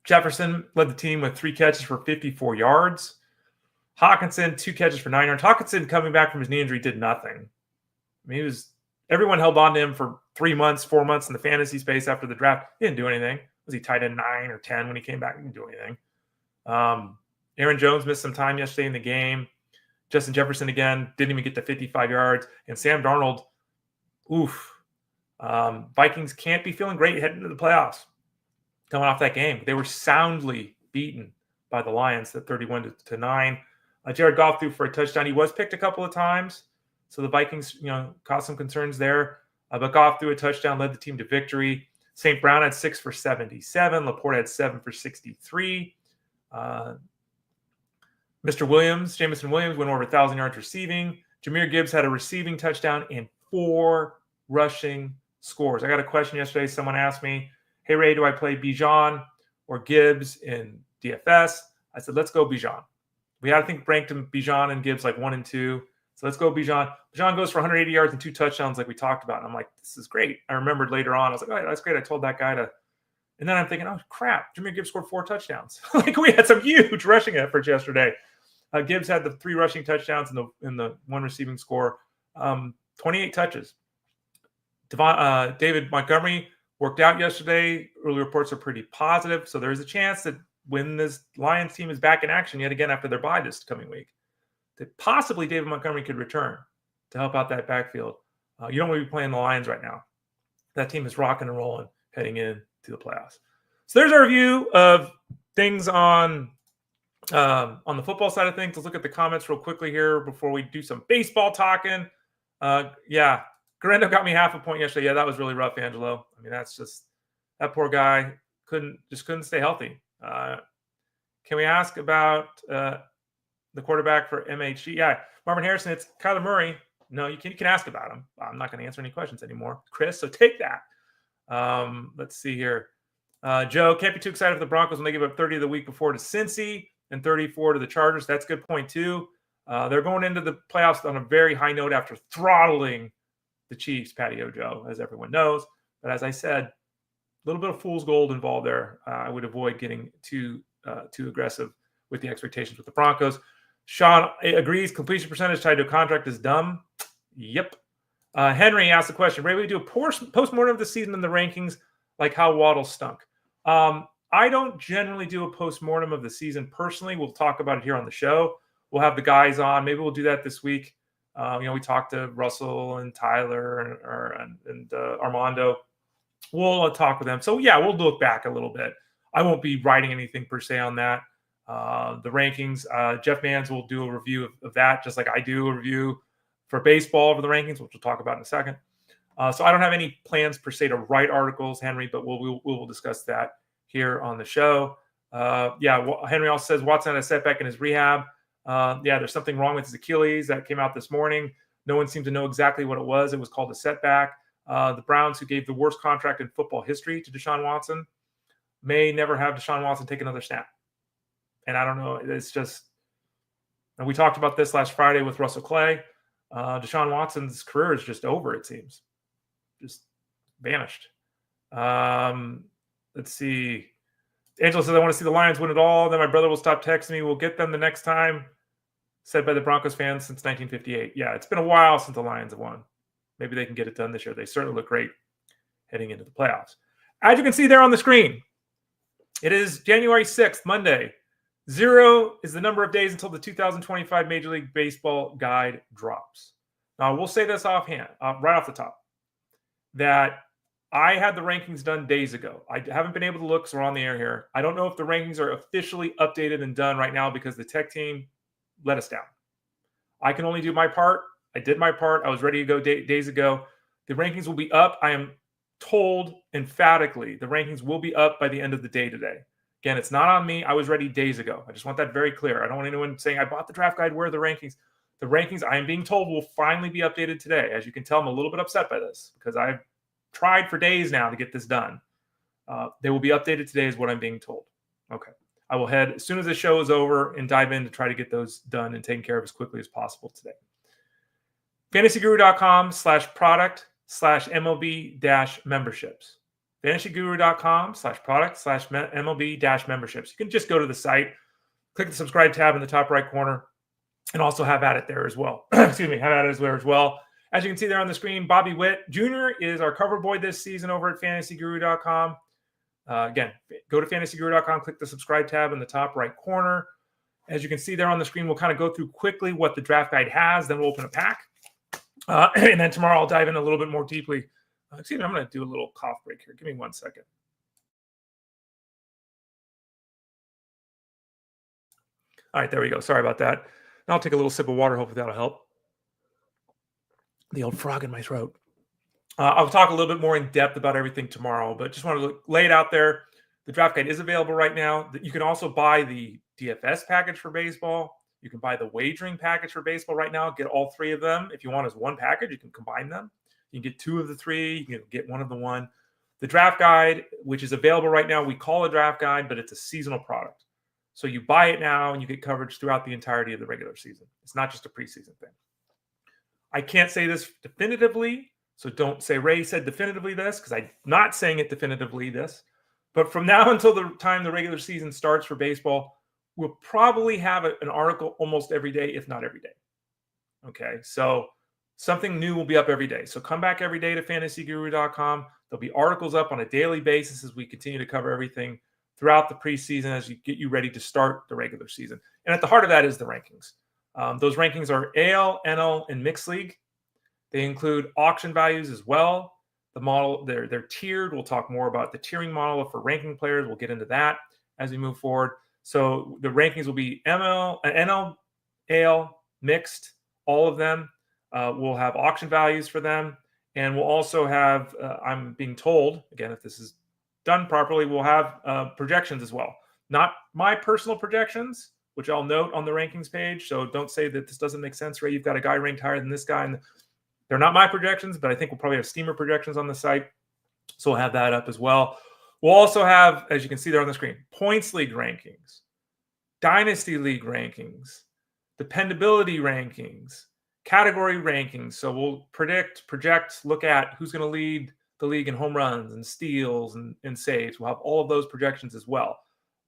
Jefferson led the team with 3 catches for 54 yards. Hawkinson, 2 catches for 9 yards. Hawkinson, coming back from his knee injury, did nothing. I mean, everyone held on to him for 3 months, 4 months in the fantasy space after the draft. He didn't do anything. Was he tight end 9 or 10 when he came back? He didn't do anything. Aaron Jones missed some time yesterday in the game. Justin Jefferson, again, didn't even get to 55 yards. And Sam Darnold, Vikings can't be feeling great heading into the playoffs. Coming off that game, they were soundly beaten by the Lions at 31-9. Jared Goff threw for a touchdown. He was picked a couple of times, so the Vikings, caused some concerns there. But Goff threw a touchdown, led the team to victory. St. Brown had 6 for 77. Laporte had 7 for 63. Jamison Williams, went over 1,000 yards receiving. Jahmyr Gibbs had a receiving touchdown and 4 rushing scores. I got a question yesterday. Someone asked me, hey, Ray, do I play Bijan or Gibbs in DFS? I said, let's go Bijan. We had, I think, ranked him Bijan and Gibbs like 1 and 2. So let's go Bijan. Bijan goes for 180 yards and 2 touchdowns like we talked about. And I'm like, this is great. I remembered later on, I was like, oh, that's great. I told that guy to. And then I'm thinking, oh, crap. Jahmyr Gibbs scored 4 touchdowns. Like we had some huge rushing efforts yesterday. Gibbs had the 3 rushing touchdowns and the 1 receiving score. 28 touches. David Montgomery worked out yesterday. Early reports are pretty positive. So there's a chance that when this Lions team is back in action yet again after their bye this coming week, that possibly David Montgomery could return to help out that backfield. You don't want to be playing the Lions right now. That team is rocking and rolling heading into the playoffs. So there's our review of things on the football side of things. Let's look at the comments real quickly here before we do some baseball talking. Garendo got me half a point yesterday. Yeah, that was really rough, Angelo. I mean, that's just that poor guy couldn't stay healthy. Can we ask about the quarterback for MHG? Yeah, Marvin Harrison. It's Kyler Murray. No, you can ask about him. I'm not going to answer any questions anymore, Chris. So take that. Let's see here. Joe, can't be too excited for the Broncos when they give up 30 the week before to Cincy and 34 to the Chargers. That's a good point too. They're going into the playoffs on a very high note after throttling the Chiefs, Patty Joe, as everyone knows. But as I said, a little bit of fool's gold involved there. I would avoid getting too aggressive with the expectations with the Broncos. Sean agrees completion percentage tied to a contract is dumb. Yep. Henry asked the question, Ray, we do a post-mortem of the season in the rankings like how Waddle stunk. I don't generally do a post-mortem of the season personally. We'll talk about it here on the show. We'll have the guys on. Maybe we'll do that this week. We talked to Russell and Tyler and Armando. We'll talk with them. So, yeah, we'll look back a little bit. I won't be writing anything per se on that. The rankings, Jeff Mans will do a review of that, just like I do a review for baseball of the rankings, which we'll talk about in a second. So I don't have any plans per se to write articles, Henry, but we'll discuss that here on the show. Henry also says Watson had a setback in his rehab. There's something wrong with his Achilles that came out this morning. No one seemed to know exactly what it was. It was called a setback. The Browns, who gave the worst contract in football history to Deshaun Watson, may never have Deshaun Watson take another snap. And I don't know. It's just, and we talked about this last Friday with Russell Clay. Deshaun Watson's career is just over, it seems. Just vanished. Let's see. Angela says, I want to see the Lions win it all. Then my brother will stop texting me. We'll get them the next time. Said by the Broncos fans since 1958. Yeah, it's been a while since the Lions have won. Maybe they can get it done this year. They certainly look great heading into the playoffs. As you can see there on the screen, it is January 6th, Monday. 0 is the number of days until the 2025 Major League Baseball guide drops. Now, we'll say this offhand, right off the top, that I had the rankings done days ago. I haven't been able to look because we're on the air here. I don't know if the rankings are officially updated and done right now because the tech team let us down. I can only do my part. I did my part. I was ready to go days ago. The rankings will be up. I am told emphatically the rankings will be up by the end of the day today. Again, it's not on me. I was ready days ago. I just want that very clear. I don't want anyone saying, I bought the draft guide. Where are the rankings? The rankings, I am being told, will finally be updated today. As you can tell, I'm a little bit upset by this because I've tried for days now to get this done. They will be updated today is what I'm being told. Okay. I will head as soon as the show is over and dive in to try to get those done and taken care of as quickly as possible today. FantasyGuru.com/product/MLB-memberships. FantasyGuru.com/product/MLB-memberships. You can just go to the site, click the subscribe tab in the top right corner, and also have at it there as well. Excuse me, have at it there as well. As you can see there on the screen, Bobby Witt Jr. is our cover boy this season over at FantasyGuru.com. Again, go to FantasyGuru.com, click the subscribe tab in the top right corner. As you can see there on the screen, we'll kind of go through quickly what the draft guide has, then we'll open a pack. And then tomorrow I'll dive in a little bit more deeply. Excuse me, I'm going to do a little cough break here. Give me 1 second. All right, there we go. Sorry about that. Now I'll take a little sip of water. Hopefully that'll help. The old frog in my throat. I'll talk a little bit more in depth about everything tomorrow, but just want to lay it out there. The draft guide is available right now. You can also buy the DFS package for baseball. You can buy the wagering package for baseball right now. Get all three of them. If you want as one package, you can combine them. You can get two of the three. You can get one of the one. The draft guide, which is available right now, we call a draft guide, but it's a seasonal product. So you buy it now and you get coverage throughout the entirety of the regular season. It's not just a preseason thing. I can't say this definitively, so don't say Ray said definitively this, because I'm not saying it definitively this. But from now until the time the regular season starts for baseball, we'll probably have an article almost every day, if not every day. Okay, so something new will be up every day. So come back every day to FantasyGuru.com. There'll be articles up on a daily basis as we continue to cover everything throughout the preseason as you get you ready to start the regular season. And at the heart of that is the rankings. Those rankings are AL, NL, and Mixed League. They include auction values as well. The model, they're tiered. We'll talk more about the tiering model for ranking players. We'll get into that as we move forward. So the rankings will be NL, AL, mixed, all of them. We'll have auction values for them. And we'll also have, I'm being told, again, if this is done properly, we'll have projections as well. Not my personal projections, which I'll note on the rankings page. So don't say that this doesn't make sense, Ray. You've got a guy ranked higher than this guy. And they're not my projections, but I think we'll probably have steamer projections on the site. So we'll have that up as well. We'll also have, as you can see there on the screen, points league rankings, dynasty league rankings, dependability rankings, category rankings. So we'll project, look at who's going to lead the league in home runs and steals and saves. We'll have all of those projections as well.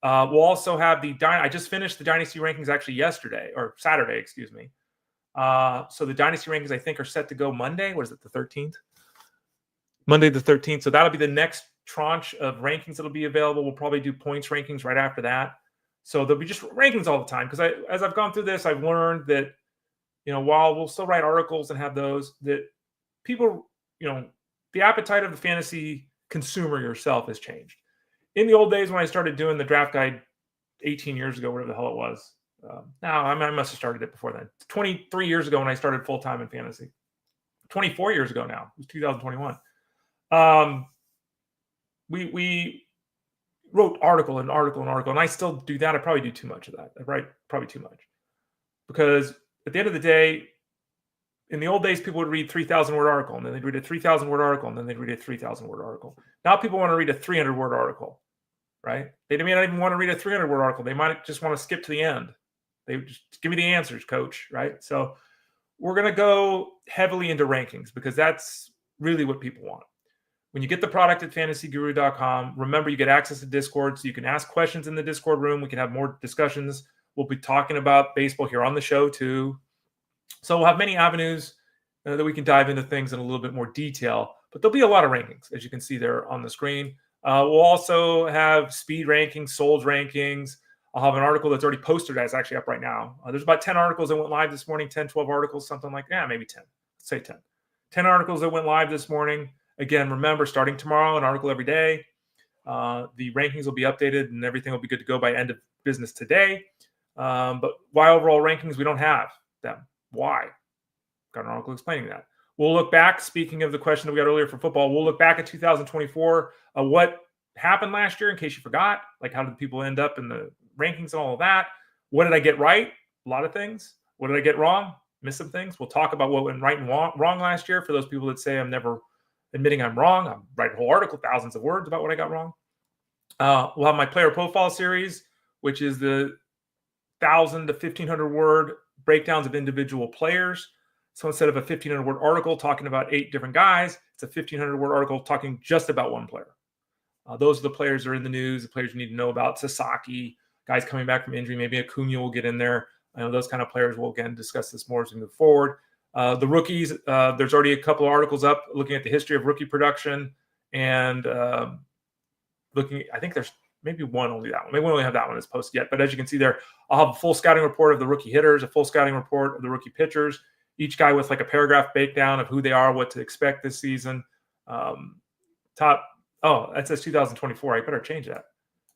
We'll also have I just finished the dynasty rankings actually yesterday, or Saturday, excuse me. So the dynasty rankings, I think, are set to go Monday. What is it, the 13th? Monday the 13th. So that'll be the next tranche of rankings that'll be available. We'll probably do points rankings right after that. So there'll be just rankings all the time. Because as I've gone through this, I've learned that, while we'll still write articles and have those, that people, the appetite of the fantasy consumer yourself has changed. In the old days when I started doing the draft guide 18 years ago, whatever the hell it was. I must have started it before then. 23 years ago when I started full-time in fantasy. 24 years ago now. It was 2021. We wrote article, and I still do that. I probably do too much of that. I write probably too much. Because at the end of the day, in the old days, people would read 3,000-word article, and then they'd read a 3,000-word article, and then they'd read a 3,000-word article. Now people want to read a 300-word article, right? They may not even want to read a 300-word article. They might just want to skip to the end. They just give me the answers, coach, right? So we're going to go heavily into rankings because that's really what people want. When you get the product at fantasyguru.com, remember you get access to Discord, so you can ask questions in the Discord room. We can have more discussions. We'll be talking about baseball here on the show too. So we'll have many avenues that we can dive into things in a little bit more detail, but there'll be a lot of rankings, as you can see there on the screen. We'll also have speed rankings, sold rankings. I'll have an article that's already posted that's actually up right now. There's about 10 articles that went live this morning, 10, 12 articles, something like that, maybe 10. Let's say 10. 10 articles that went live this morning. Again, remember, starting tomorrow, an article every day. The rankings will be updated and everything will be good to go by end of business today. But why overall rankings? We don't have them. Why? Got an article explaining that. We'll look back, speaking of the question that we got earlier for football, we'll look back at 2024, what happened last year in case you forgot. Like, how did people end up in the rankings and all of that? What did I get right? A lot of things. What did I get wrong? Miss some things. We'll talk about what went right and wrong last year for those people that say I'm never admitting I'm wrong. I'm writing a whole article, thousands of words about what I got wrong. We'll have my player profile series, which is the 1,000 to 1,500 word breakdowns of individual players. So instead of a 1,500 word article talking about 8 different guys, it's a 1,500 word article talking just about one player. Those are the players that are in the news, the players you need to know about. Sasaki, guys coming back from injury, maybe Acuna will get in there. I know those kind of players. We'll again discuss this more as we move forward. The rookies, there's already a couple of articles up looking at the history of rookie production and I think there's maybe only that one. Maybe we only have that one that's posted yet. But as you can see there, I'll have a full scouting report of the rookie hitters, a full scouting report of the rookie pitchers, each guy with like a paragraph breakdown of who they are, what to expect this season. That says 2024. I better change that.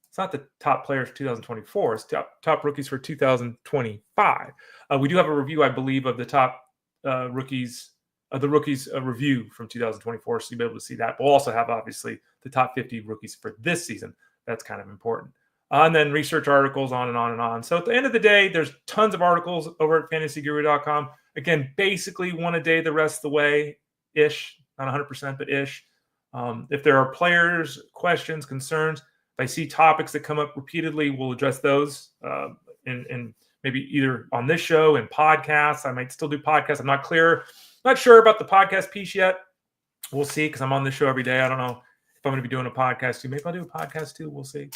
It's not the top players for 2024. It's top rookies for 2025. We do have a review, I believe, of the top rookies, the rookies review from 2024. So you'll be able to see that. We'll also have, obviously, the top 50 rookies for this season. That's kind of important. And then research articles on and on and on. So at the end of the day, there's tons of articles over at fantasyguru.com. Again, basically one a day the rest of the way-ish. Not 100%, but ish. If there are players, questions, concerns, if I see topics that come up repeatedly, we'll address those in maybe either on this show and podcasts. I might still do podcasts. I'm not sure about the podcast piece yet. We'll see, because I'm on this show every day. I don't know if I'm going to be doing a podcast too. Maybe I'll do a podcast too. We'll see.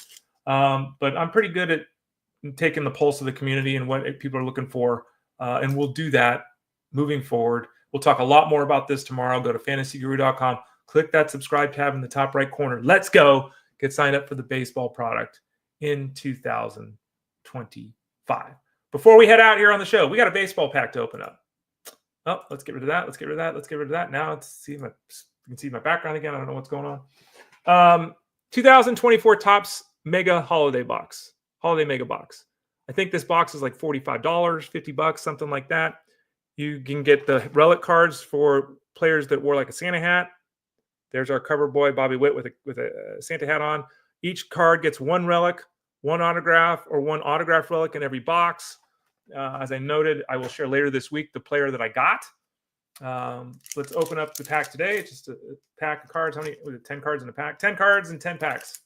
But I'm pretty good at taking the pulse of the community and what people are looking for. And we'll do that moving forward. We'll talk a lot more about this tomorrow. Go to fantasyguru.com. Click that subscribe tab in the top right corner. Let's go. Get signed up for the baseball product in 2025. Before we head out here on the show, we got a baseball pack to open up. Oh, let's get rid of that. Let's get rid of that. Let's get rid of that. Now you can see my background again. I don't know what's going on. 2024 Topps Mega Holiday Box. Holiday Mega Box. I think this box is like $45, $50, something like that. You can get the relic cards for players that wore like a Santa hat. There's our cover boy, Bobby Witt, with a Santa hat on. Each card gets one relic, one autograph, or one autograph relic in every box. As I noted, I will share later this week the player that I got. Let's open up the pack today. It's just a pack of cards. How many? 10 cards in a pack? 10 cards and 10 packs.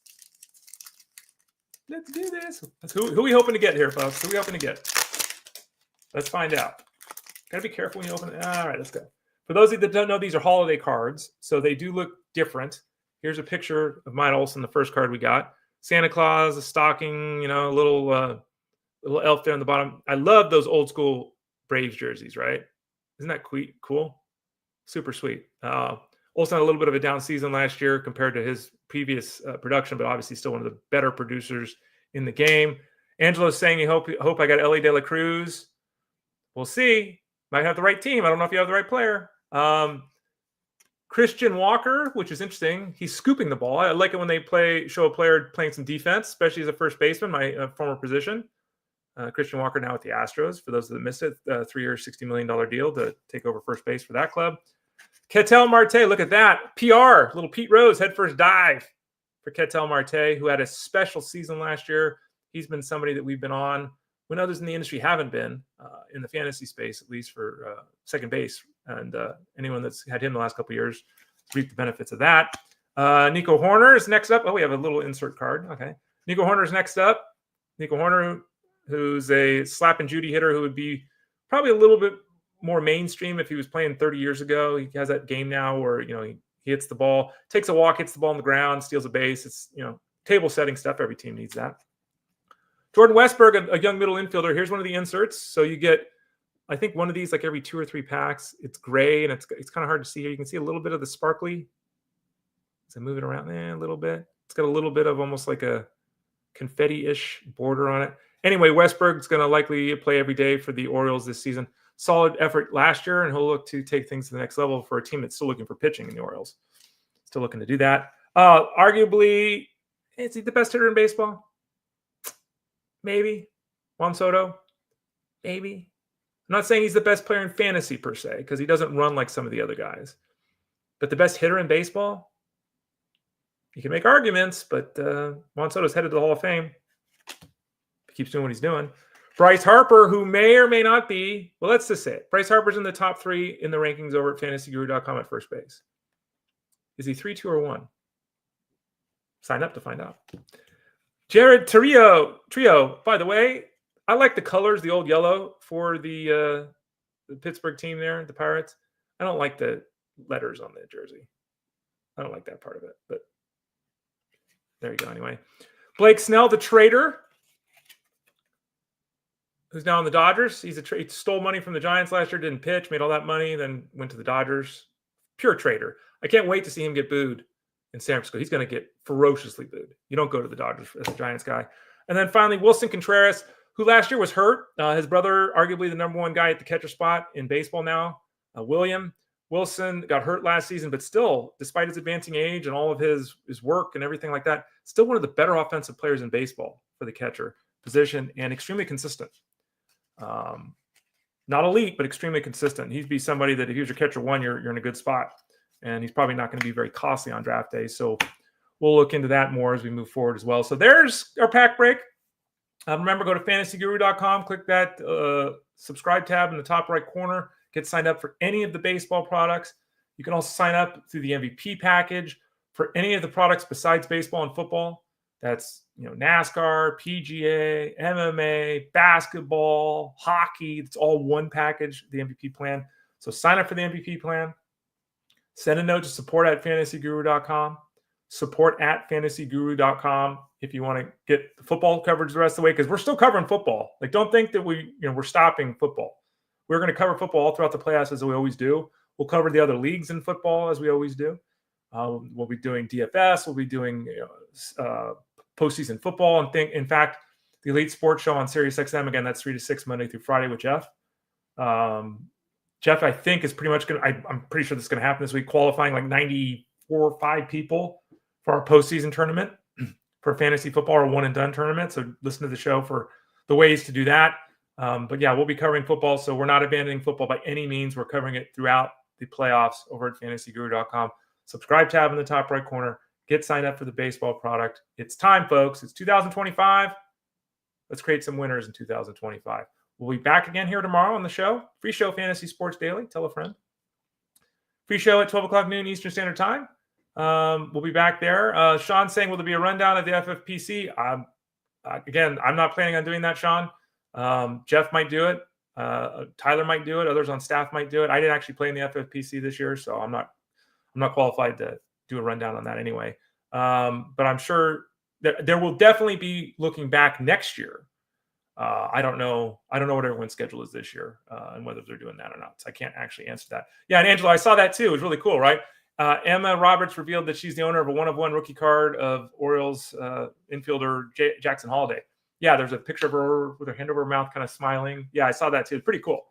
Let's do this. Who are we hoping to get here, folks? Who are we hoping to get? Let's find out. Got to be careful when you open it. All right, let's go. For those of you that don't know, these are holiday cards, so they do look different. Here's a picture of Mike Olson, the first card we got. Santa Claus, a stocking, a little elf there on the bottom. I love those old school Braves jerseys, right? Isn't that cool? Super sweet. Olson had a little bit of a down season last year compared to his previous production, but obviously still one of the better producers in the game. Angelo's saying he hope I got Ellie De La Cruz. We'll see. Might have the right team. I don't know if you have the right player. Christian Walker, which is interesting. He's scooping the ball. I like it when they show a player playing some defense, especially as a first baseman, my former position. Christian Walker now with the Astros. For those that missed it, 3-year, $60 million deal to take over first base for that club. Ketel Marte, look at that. PR, little Pete Rose, head first dive for Ketel Marte, who had a special season last year. He's been somebody that we've been on when others in the industry haven't been, in the fantasy space, at least for second base And anyone that's had him the last couple of years reaped the benefits of that. Nico Horner is next up. Oh, we have a little insert card. Okay. Nico Horner is next up. Nico Horner, who's a slap and Judy hitter who would be probably a little bit more mainstream if he was playing 30 years ago. He has that game now where, he hits the ball, takes a walk, hits the ball on the ground, steals a base. It's, table setting stuff. Every team needs that. Jordan Westberg, a young middle infielder. Here's one of the inserts. So you get, I think, one of these like every 2 or 3 packs. It's gray and it's kind of hard to see here. You can see a little bit of the sparkly. So move it around there a little bit. It's got a little bit of almost like a confetti-ish border on it. Anyway, Westberg's going to likely play every day for the Orioles this season. Solid effort last year, and he'll look to take things to the next level for a team that's still looking for pitching in the Orioles. Still looking to do that. Arguably, is he the best hitter in baseball? Maybe. Juan Soto? Maybe. I'm not saying he's the best player in fantasy per se, because he doesn't run like some of the other guys. But the best hitter in baseball? You can make arguments, but Juan Soto's headed to the Hall of Fame. He keeps doing what he's doing. Bryce Harper, who may or may not be, well, let's just say it. Bryce Harper's in the top 3 in the rankings over at fantasyguru.com at first base. Is he 3, 2, or 1? Sign up to find out. Jared Trio, by the way, I like the colors, the old yellow for the Pittsburgh team there, the Pirates. I don't like the letters on the jersey. I don't like that part of it, but there you go anyway. Blake Snell, the trader, who's now on the Dodgers. He stole money from the Giants last year, didn't pitch, made all that money, then went to the Dodgers. Pure trader. I can't wait to see him get booed in San Francisco. He's going to get ferociously booed. You don't go to the Dodgers as a Giants guy. And then finally, Wilson Contreras, who last year was hurt. His brother, arguably the number 1 guy at the catcher spot in baseball now, Wilson got hurt last season, but still, despite his advancing age and all of his work and everything like that, still one of the better offensive players in baseball for the catcher position and extremely consistent. Not elite, but extremely consistent. He'd be somebody that if he was your catcher 1, you're in a good spot. And he's probably not going to be very costly on draft day. So we'll look into that more as we move forward as well. So there's our pack break. Remember, go to fantasyguru.com, click that subscribe tab in the top right corner. Get signed up for any of the baseball products. You can also sign up through the MVP package for any of the products besides baseball and football. That's NASCAR, PGA, MMA, basketball, hockey. It's all one package, the MVP plan. So sign up for the MVP plan. Send a note to support@fantasyguru.com. Support@fantasyguru.com if you want to get the football coverage the rest of the way, because we're still covering football. Like, don't think that we're stopping football. We're going to cover football all throughout the playoffs as we always do. We'll cover the other leagues in football as we always do. We'll be doing DFS. We'll be doing postseason football. And in fact, the Elite Sports Show on SiriusXM, again, that's 3 to 6 Monday through Friday with Jeff. Jeff, I think, is pretty much going to – I'm pretty sure this is going to happen this week, qualifying like 94 or 5 people for our postseason tournament for fantasy football or one-and-done tournament. So listen to the show for the ways to do that. But, yeah, we'll be covering football, so we're not abandoning football by any means. We're covering it throughout the playoffs over at fantasyguru.com. Subscribe tab in the top right corner. Get signed up for the baseball product. It's time, folks. It's 2025. Let's create some winners in 2025. We'll be back again here tomorrow on the show. Free show, Fantasy Sports Daily. Tell a friend. Free show at 12 o'clock noon Eastern Standard Time. We'll be back there. Sean's saying, will there be a rundown of the FFPC? Again, I'm not planning on doing that, Sean. Jeff might do it. Tyler might do it. Others on staff might do it. I didn't actually play in the FFPC this year, so I'm not qualified to do a rundown on that anyway. But I'm sure that there will definitely be looking back next year. I don't know what everyone's schedule is this year and whether they're doing that or not. So I can't actually answer that. Yeah, and Angela, I saw that too. It was really cool, right? Emma Roberts revealed that she's the owner of a one-of-one rookie card of Orioles infielder Jackson Holliday. Yeah, there's a picture of her with her hand over her mouth, kind of smiling. Yeah, I saw that too. It's pretty cool.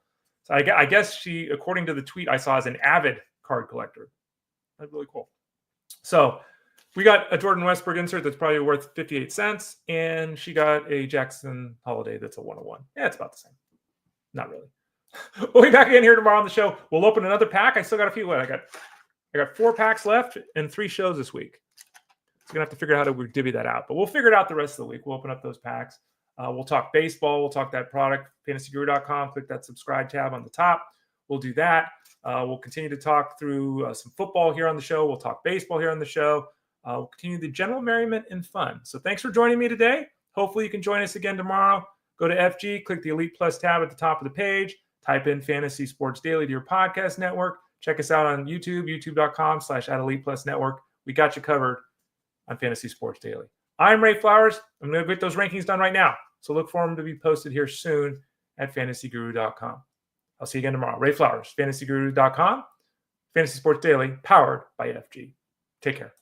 So I guess she, according to the tweet I saw, is an avid card collector. That's really cool. So we got a Jordan Westberg insert that's probably worth 58 cents, and she got a Jackson Holliday that's a 101. Yeah, it's about the same. Not really. We'll be back again here tomorrow on the show. We'll open another pack. I still got a few left. I got 4 packs left and 3 shows this week. So we're going to have to figure out how to divvy that out. But we'll figure it out the rest of the week. We'll open up those packs. We'll talk baseball. We'll talk that product, fantasyguru.com. Click that subscribe tab on the top. we'll do that. We'll continue to talk through some football here on the show. We'll talk baseball here on the show. We'll continue the general merriment and fun. So thanks for joining me today. Hopefully you can join us again tomorrow. Go to FG, click the Elite Plus tab at the top of the page, type in Fantasy Sports Daily to your podcast network. Check us out on YouTube, youtube.com/@ElitePlusNetwork. We got you covered on Fantasy Sports Daily. I'm Ray Flowers. I'm going to get those rankings done right now. So look for them to be posted here soon at fantasyguru.com. I'll see you again tomorrow. Ray Flowers, fantasyguru.com, Fantasy Sports Daily, powered by FG. Take care.